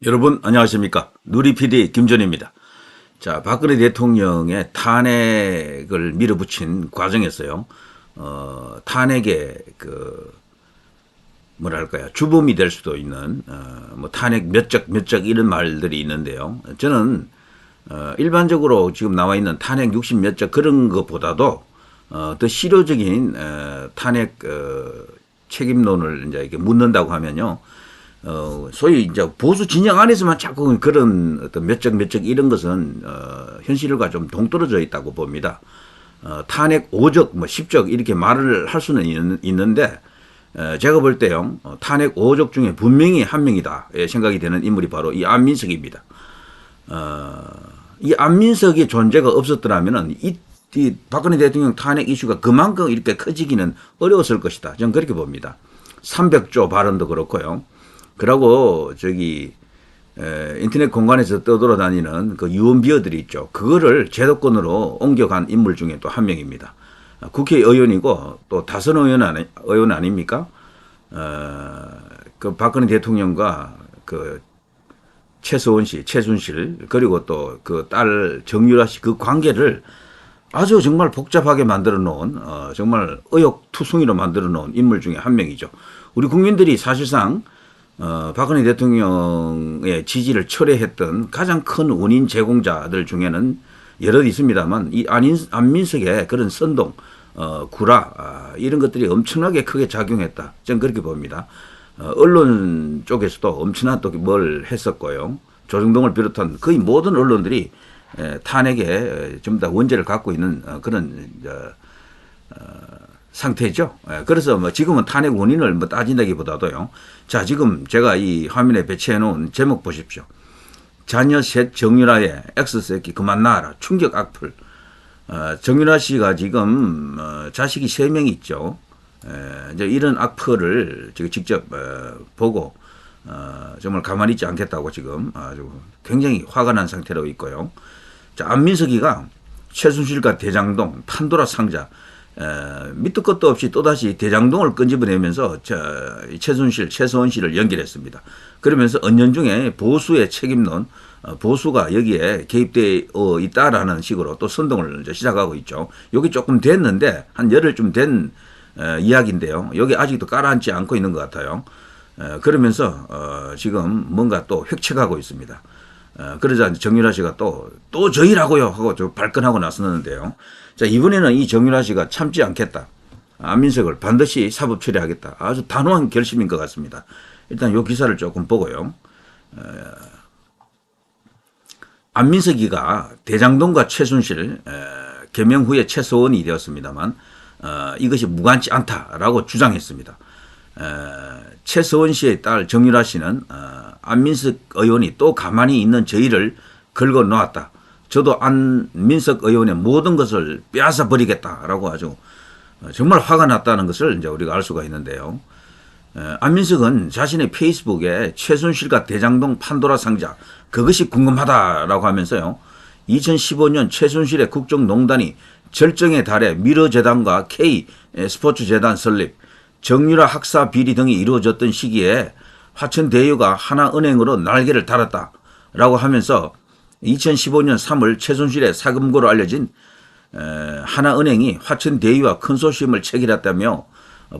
여러분 안녕하십니까. 누리PD 김전입니다. 자, 박근혜 대통령의 탄핵을 밀어붙인 과정에서요. 탄핵의 뭐랄까요, 주범이 될 수도 있는 뭐 탄핵 몇 적 이런 말들이 있는데요. 저는 일반적으로 지금 나와 있는 탄핵 60 몇 적 그런 것보다도 더 실효적인 탄핵 책임론을 이제 이렇게 묻는다고 하면요. 소위 이제 보수 진영 안에서만 자꾸 그런 어떤 몇 적 이런 것은 현실과 좀 동떨어져 있다고 봅니다. 탄핵 5적, 뭐 10적 이렇게 말을 할 수는 있는데 제가 볼 때요, 탄핵 5적 중에 분명히 한 명이다 생각이 되는 인물이 바로 이 안민석입니다. 이 안민석의 존재가 없었더라면은 이 박근혜 대통령 탄핵 이슈가 그만큼 이렇게 커지기는 어려웠을 것이다. 저는 그렇게 봅니다. 300조 발언도 그렇고요. 그러고 인터넷 공간에서 떠돌아다니는 그 유언비어들이 있죠. 그거를 제도권으로 옮겨간 인물 중에 또 한 명입니다. 국회의원이고 또 다선 의원 아닙니까? 그 박근혜 대통령과 그 최순실 그리고 또 그 딸 정유라 씨 그 관계를 아주 정말 복잡하게 만들어 놓은 정말 의욕투성이로 만들어 놓은 인물 중에 한 명이죠. 우리 국민들이 사실상 박근혜 대통령의 지지를 철회했던 가장 큰 원인 제공자들 중에는 여럿 있습니다만 이 안민석의 그런 선동, 구라 이런 것들이 엄청나게 크게 작용했다. 저는 그렇게 봅니다. 언론 쪽에서도 엄청난 또 뭘 했었고요. 조중동을 비롯한 거의 모든 언론들이 탄핵에 전부 다 원죄를 갖고 있는 그런 상태죠. 그래서 뭐 지금은 탄핵 원인을 뭐 따진다기보다도요. 자, 지금 제가 이 화면에 배치해 놓은 제목 보십시오. 자녀 셋 정유라의 X새끼 그만 낳아라. 충격 악플. 정유라 씨가 지금 자식이 3명이 있죠. 이제 이런 악플을 지금 직접 보고 정말 가만히 있지 않겠다고 지금 아주 굉장히 화가 난 상태로 있고요. 자, 안민석이가 최순실과 대장동, 판도라 상자, 밑도 끝도 없이 또다시 대장동을 끈집어내면서 최서원 씨를 연결했습니다. 그러면서 은연중에 보수의 책임론, 보수가 여기에 개입되어 있다라는 식으로 또 선동을 이제 시작하고 있죠. 여기 조금 됐는데 한 열흘쯤 된 이야기인데요. 여기 아직도 깔아앉지 않고 있는 것 같아요. 그러면서 지금 뭔가 또 획책하고 있습니다. 그러자 정유라 씨가 또 저희라고요 하고 발끈하고 나섰는데요. 자, 이번에는 이 정유라 씨가 참지 않겠다. 안민석을 반드시 사법 처리하겠다. 아주 단호한 결심인 것 같습니다. 일단 요 기사를 조금 보고요. 안민석이가 대장동과 최순실 개명 후에 최서원이 되었습니다만 이것이 무관치 않다라고 주장했습니다. 최서원 씨의 딸 정유라 씨는 안민석 의원이 또 가만히 있는 저희를 긁어 놓았다. 저도 안민석 의원의 모든 것을 빼앗아 버리겠다라고 아주 정말 화가 났다는 것을 이제 우리가 알 수가 있는데요. 안민석은 자신의 페이스북에 최순실과 대장동 판도라 상자 그것이 궁금하다라고 하면서요. 2015년 최순실의 국정농단이 절정에 달해 미러재단과 K스포츠재단 설립, 정유라 학사 비리 등이 이루어졌던 시기에 화천대유가 하나은행으로 날개를 달았다라고 하면서 2015년 3월 최순실의 사금고로 알려진 하나은행이 화천대유와 컨소시엄을 체결했다며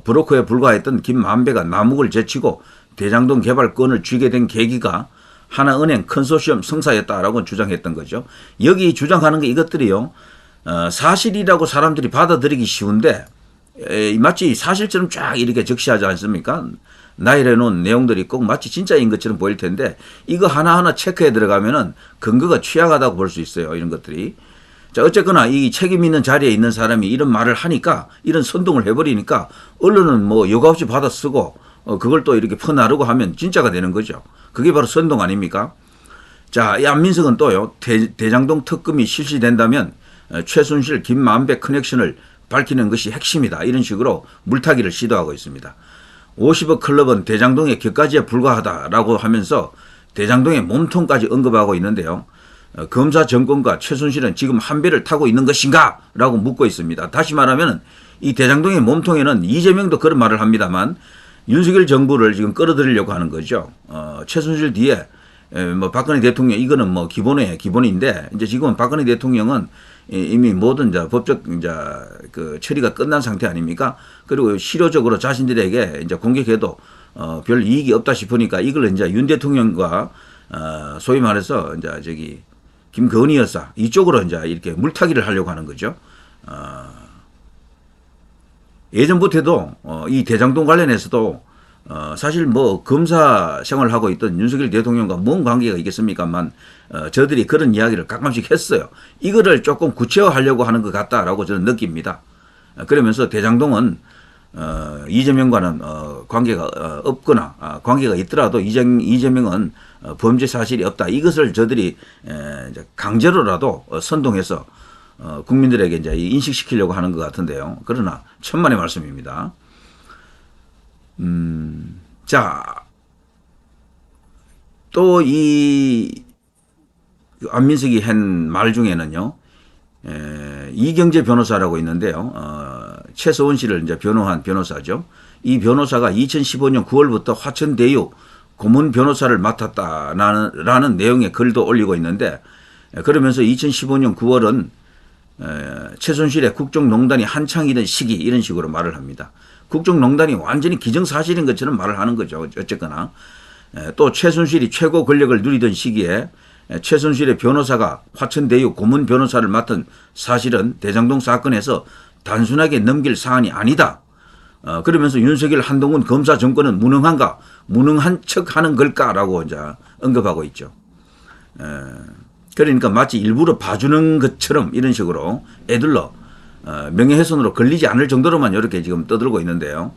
브로커에 불과했던 김만배가 남욱을 제치고 대장동 개발권을 쥐게 된 계기가 하나은행 컨소시엄 성사였다라고 주장했던 거죠. 여기 주장하는 게 이것들이요. 사실이라고 사람들이 받아들이기 쉬운데 마치 사실처럼 쫙 이렇게 적시하지 않습니까? 나열해 놓은 내용들이 꼭 마치 진짜인 것처럼 보일 텐데 이거 하나하나 체크해 들어가면은 근거가 취약하다고 볼 수 있어요. 이런 것들이. 자, 어쨌거나 이 책임 있는 자리에 있는 사람이 이런 말을 하니까 이런 선동을 해버리니까 언론은 뭐 여과 없이 받아 쓰고 그걸 또 이렇게 퍼나르고 하면 진짜가 되는 거죠. 그게 바로 선동 아닙니까? 자, 이 안민석은 또요. 대장동 특검이 실시된다면 최순실 김만배 커넥션을 밝히는 것이 핵심이다. 이런 식으로 물타기를 시도하고 있습니다. 50억 클럽은 대장동의 격가지에 불과하다라고 하면서 대장동의 몸통까지 언급하고 있는데요. 검사 정권과 최순실은 지금 한 배를 타고 있는 것인가? 라고 묻고 있습니다. 다시 말하면 이 대장동의 몸통에는 이재명도 그런 말을 합니다만 윤석열 정부를 지금 끌어들이려고 하는 거죠. 최순실 뒤에 뭐 박근혜 대통령 이거는 뭐 기본인데 이제 지금은 박근혜 대통령은 이미 모든 이제 법적 이제 그 처리가 끝난 상태 아닙니까? 그리고 실효적으로 자신들에게 이제 공격해도 별 이익이 없다 싶으니까 이걸 이제 윤 대통령과 소위 말해서 이제 저기 김건희 여사 이쪽으로 이제 이렇게 물타기를 하려고 하는 거죠. 예전부터도 이 대장동 관련해서도 사실 뭐 검사 생활을 하고 있던 윤석열 대통령과 뭔 관계가 있겠습니까만 저들이 그런 이야기를 가끔씩 했어요. 이거를 조금 구체화하려고 하는 것 같다라고 저는 느낍니다. 그러면서 대장동은 이재명과는 관계가 없거나 관계가 있더라도 이재명은 범죄 사실이 없다. 이것을 저들이 강제로라도 선동해서 국민들에게 이제 인식시키려고 하는 것 같은데요. 그러나 천만의 말씀입니다. 자, 또 이 안민석이 한 말 중에는요, 이경재 변호사라고 있는데요, 최서원 씨를 이제 변호한 변호사죠. 이 변호사가 2015년 9월부터 화천대유 고문 변호사를 맡았다라는 내용의 글도 올리고 있는데, 그러면서 2015년 9월은 최순실의 국정농단이 한창이던 시기 이런 식으로 말을 합니다. 국정농단이 완전히 기정사실인 것처럼 말을 하는 거죠. 어쨌거나 또 최순실이 최고 권력을 누리던 시기에 최순실의 변호사가 화천대유 고문 변호사를 맡은 사실은 대장동 사건에서 단순하게 넘길 사안이 아니다. 그러면서 윤석열 한동훈 검사 정권은 무능한가? 무능한 척하는 걸까라고 이제 언급하고 있죠. 그러니까 마치 일부러 봐주는 것처럼 이런 식으로 애들러 명예훼손으로 걸리지 않을 정도로만 이렇게 지금 떠들고 있는데요.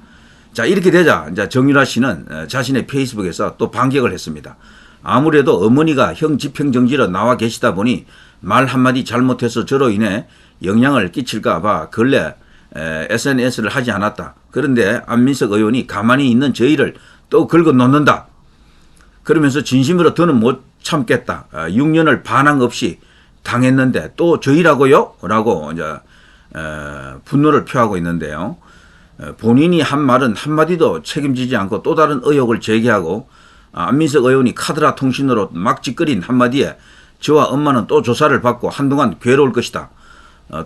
자, 이렇게 되자 이제 정유라 씨는 자신의 페이스북에서 또 반격을 했습니다. 아무래도 어머니가 형 집행정지로 나와 계시다 보니 말 한마디 잘못해서 저로 인해 영향을 끼칠까 봐 근래 SNS를 하지 않았다. 그런데 안민석 의원이 가만히 있는 저희를 또 긁어 놓는다. 그러면서 진심으로 더는 못 참겠다. 6년을 반항 없이 당했는데 또 저희라고요? 라고 이제 분노를 표하고 있는데요. 본인이 한 말은 한마디도 책임지지 않고 또 다른 의혹을 제기하고 안민석 의원이 카드라 통신으로 막 짓거린 한마디에 저와 엄마는 또 조사를 받고 한동안 괴로울 것이다.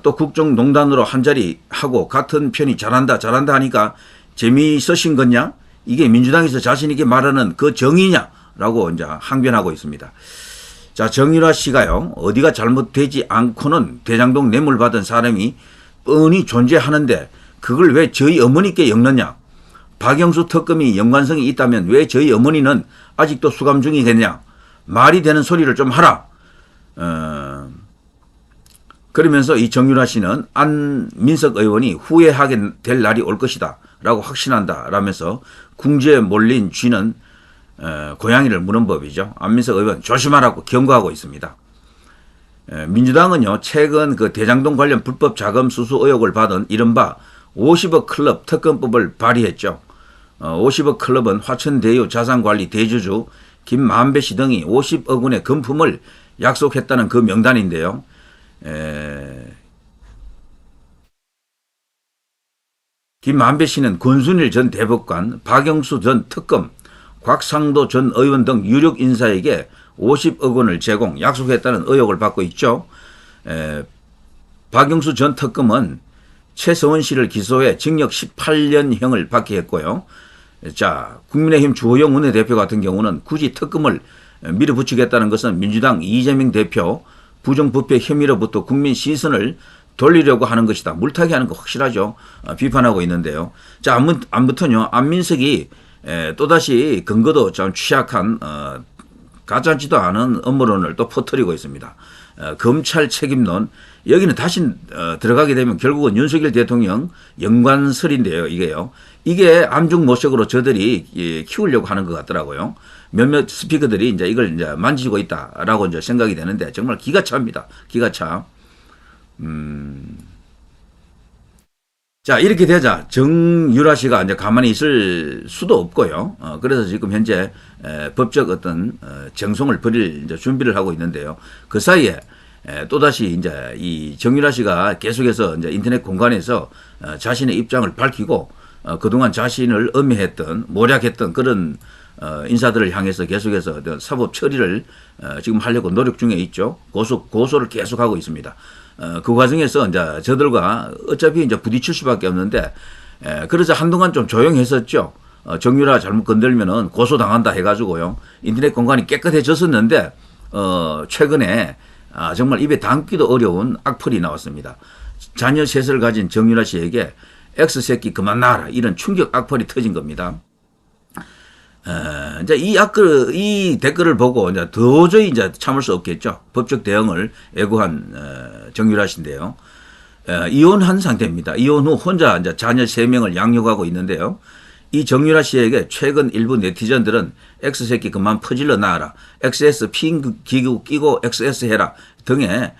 또 국정농단으로 한자리 하고 같은 편이 잘한다 하니까 재미있으신 거냐? 이게 민주당에서 자신 있게 말하는 그 정의냐? 라고 이제 항변하고 있습니다. 자, 정유라 씨가요, 어디가 잘못되지 않고는 대장동 뇌물 받은 사람이 뻔히 존재하는데 그걸 왜 저희 어머니께 엮느냐? 박영수 특검이 연관성이 있다면 왜 저희 어머니는 아직도 수감 중이겠냐? 말이 되는 소리를 좀 하라. 그러면서 이 정유라 씨는 안민석 의원이 후회하게 될 날이 올 것이다 라고 확신한다 라면서 궁지에 몰린 쥐는 고양이를 무는 법이죠. 안민석 의원 조심하라고 경고하고 있습니다. 민주당은요, 최근 그 대장동 관련 불법 자금 수수 의혹을 받은 이른바 50억 클럽 특검법을 발의했죠. 50억 클럽은 화천대유 자산관리 대주주 김만배 씨 등이 50억 원의 금품을 약속했다는 그 명단인데요. 김만배 씨는 권순일 전 대법관, 박영수 전 특검, 곽상도 전 의원 등 유력 인사에게 50억 원을 제공, 약속했다는 의혹을 받고 있죠. 박영수 전 특검은 최서원 씨를 기소해 징역 18년형을 받게 했고요. 자, 국민의힘 주호영 원내대표 같은 경우는 굳이 특검을 밀어붙이겠다는 것은 민주당 이재명 대표 부정부패 혐의로부터 국민 시선을 돌리려고 하는 것이다. 물타기 하는 거 확실하죠. 비판하고 있는데요. 자, 아무튼요, 안민석이 또다시 근거도 좀 취약한 가짜지도 않은 음모론을 또 퍼뜨리고 있습니다. 검찰 책임론, 여기는 다시 들어가게 되면 결국은 윤석열 대통령 연관설인데요. 이게 암중모색으로 저들이 키우려고 하는 것 같더라고요. 몇몇 스피커들이 이제 이걸 이제 만지고 있다라고 이제 생각이 되는데 정말 기가 차입니다. 기가 차. 자, 이렇게 되자 정유라 씨가 이제 가만히 있을 수도 없고요. 그래서 지금 현재 법적 어떤 정송을 벌일 이제 준비를 하고 있는데요. 그 사이에 또다시 이제 이 정유라 씨가 계속해서 이제 인터넷 공간에서 자신의 입장을 밝히고 그동안 자신을 모략했던 그런 인사들을 향해서 계속해서 사법 처리를 지금 하려고 노력 중에 있죠. 고소를 계속하고 있습니다. 그 과정에서 이제 저들과 어차피 이제 부딪힐 수밖에 없는데, 그래서 한동안 좀 조용했었죠. 정유라 잘못 건들면은 고소당한다 해가지고요. 인터넷 공간이 깨끗해졌었는데, 최근에 정말 입에 담기도 어려운 악플이 나왔습니다. 자녀 셋을 가진 정유라 씨에게 X새끼 그만 놔라, 이런 충격 악플이 터진 겁니다. 이제 이 댓글을 보고 이제 도저히 이제 참을 수 없겠죠. 법적 대응을 예고한 정유라 씨인데요. 이혼한 상태입니다. 이혼 후 혼자 이제 자녀 3명을 양육하고 있는데요. 이 정유라 씨에게 최근 일부 네티즌들은 X새끼 그만 퍼질러 놔라, XS 핑 기구 끼고 XS 해라 등의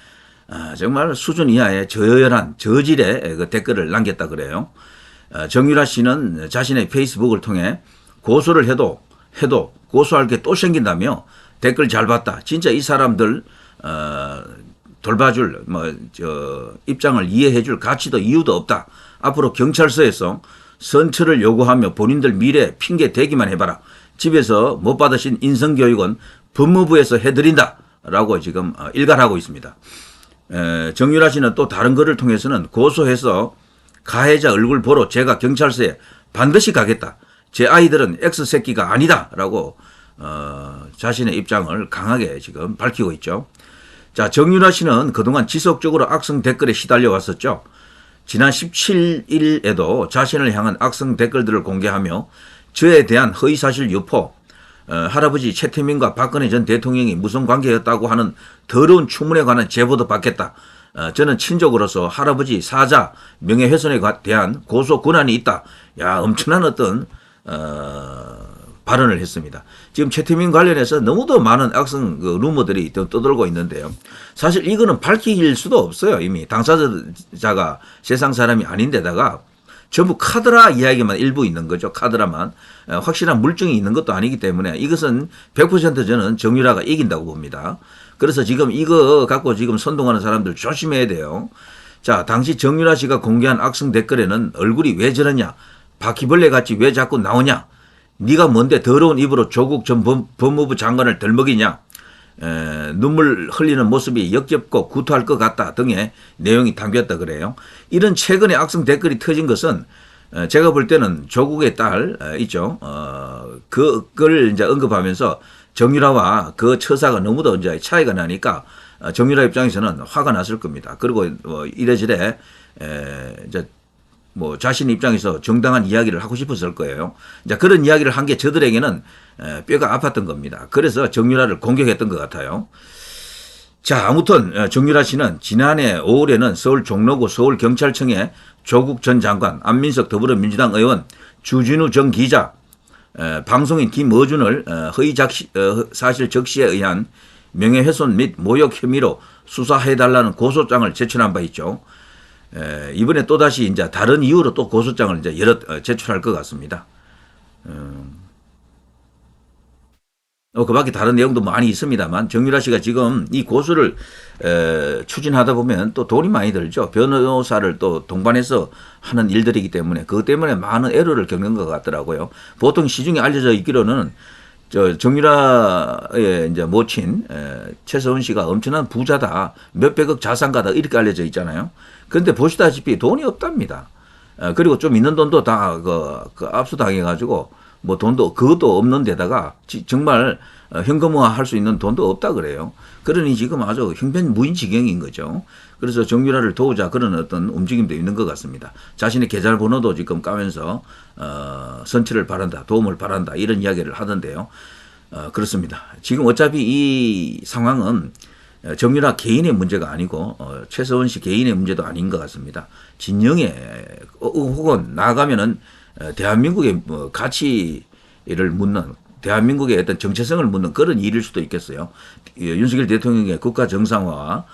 정말 수준 이하의 저열한 저질의 그 댓글을 남겼다 그래요. 정유라 씨는 자신의 페이스북을 통해 고소를 해도 고소할 게 또 생긴다며 댓글 잘 봤다, 진짜 이 사람들 돌봐줄 입장을 이해해줄 가치도 이유도 없다, 앞으로 경찰서에서 선처를 요구하며 본인들 미래 핑계 대기만 해봐라, 집에서 못 받으신 인성교육은 법무부에서 해드린다 라고 지금 일갈하고 있습니다. 정유라 씨는 또 다른 글을 통해서는 고소해서 가해자 얼굴 보러 제가 경찰서에 반드시 가겠다, 제 아이들은 X새끼가 아니다 라고 자신의 입장을 강하게 지금 밝히고 있죠. 자, 정유라 씨는 그동안 지속적으로 악성 댓글에 시달려 왔었죠. 지난 17일에도 자신을 향한 악성 댓글들을 공개하며 저에 대한 허위사실 유포, 할아버지 최태민과 박근혜 전 대통령이 무슨 관계였다고 하는 더러운 추문에 관한 제보도 받겠다, 저는 친족으로서 할아버지 사자 명예훼손에 대한 고소 권한이 있다, 엄청난 어떤 발언을 했습니다. 지금 최태민 관련해서 너무도 많은 악성 루머들이 떠돌고 있는데요. 사실 이거는 밝힐 수도 없어요. 이미 당사자가 세상 사람이 아닌데다가 전부 카드라 이야기만 일부 있는 거죠. 카드라만. 확실한 물증이 있는 것도 아니기 때문에 이것은 100% 저는 정유라가 이긴다고 봅니다. 그래서 지금 이거 갖고 지금 선동하는 사람들 조심해야 돼요. 자, 당시 정유라 씨가 공개한 악성 댓글에는 얼굴이 왜 저러냐, 바퀴벌레 같이 왜 자꾸 나오냐, 네가 뭔데 더러운 입으로 조국 전 법무부 장관을 덜먹이냐, 눈물 흘리는 모습이 역겹고 구토할 것 같다 등의 내용이 담겼다 그래요. 이런 최근에 악성 댓글이 터진 것은 제가 볼 때는 조국의 딸 있죠. 그걸 이제 언급하면서 정유라와 그 처사가 너무도 이제 차이가 나니까 정유라 입장에서는 화가 났을 겁니다. 그리고 이래저래 이제 자신 입장에서 정당한 이야기를 하고 싶었을 거예요. 이제 그런 이야기를 한 게 저들에게는 뼈가 아팠던 겁니다. 그래서 정유라를 공격했던 것 같아요. 자, 아무튼 정유라 씨는 지난해 5월에는 서울 종로구 서울경찰청에 조국 전 장관, 안민석 더불어민주당 의원, 주진우 전 기자, 방송인 김어준을 허위 사실 적시에 의한 명예훼손 및 모욕 혐의로 수사해달라는 고소장을 제출한 바 있죠. 이번에 또다시 이제 다른 이유로 또 고소장을 이제 제출할 것 같습니다. 그 밖에 다른 내용도 많이 있습니다만 정유라 씨가 지금 이 고소를 추진하다 보면 또 돈이 많이 들죠. 변호사를 또 동반해서 하는 일들이기 때문에 그것 때문에 많은 애로를 겪는 것 같더라고요. 보통 시중에 알려져 있기로는 정유라의 이제 모친 최서원 씨가 엄청난 부자다, 몇백억 자산가다 이렇게 알려져 있잖아요. 그런데 보시다시피 돈이 없답니다. 그리고 좀 있는 돈도 다 압수당해가지고 돈도 그것도 없는 데다가 정말 현금화 할 수 있는 돈도 없다 그래요. 그러니 지금 아주 형편무인지경인 거죠. 그래서 정유라를 도우자 그런 어떤 움직임도 있는 것 같습니다. 자신의 계좌번호도 지금 까면서 선처를 바란다, 도움을 바란다 이런 이야기를 하던데요. 그렇습니다. 지금 어차피 이 상황은 정유라 개인의 문제가 아니고 최서원 씨 개인의 문제도 아닌 것 같습니다. 진영의 혹은 나아가면은 대한민국의 가치를 묻는, 대한민국의 어떤 정체성을 묻는 그런 일일 수도 있겠어요. 윤석열 대통령의 국가 정상화와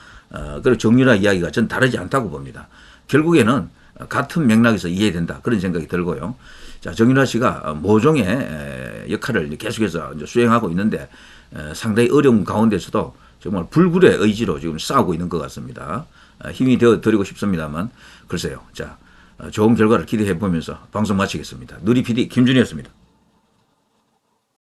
그리고 정유라 이야기가 전 다르지 않다고 봅니다. 결국에는 같은 맥락에서 이해된다 그런 생각이 들고요. 자, 정유라 씨가 모종의 역할을 계속해서 이제 수행하고 있는데 상당히 어려운 가운데서도 정말 불굴의 의지로 지금 싸우고 있는 것 같습니다. 힘이 되어 드리고 싶습니다만 글쎄요. 자, 좋은 결과를 기대해 보면서 방송 마치겠습니다. 누리 PD 김준이었습니다.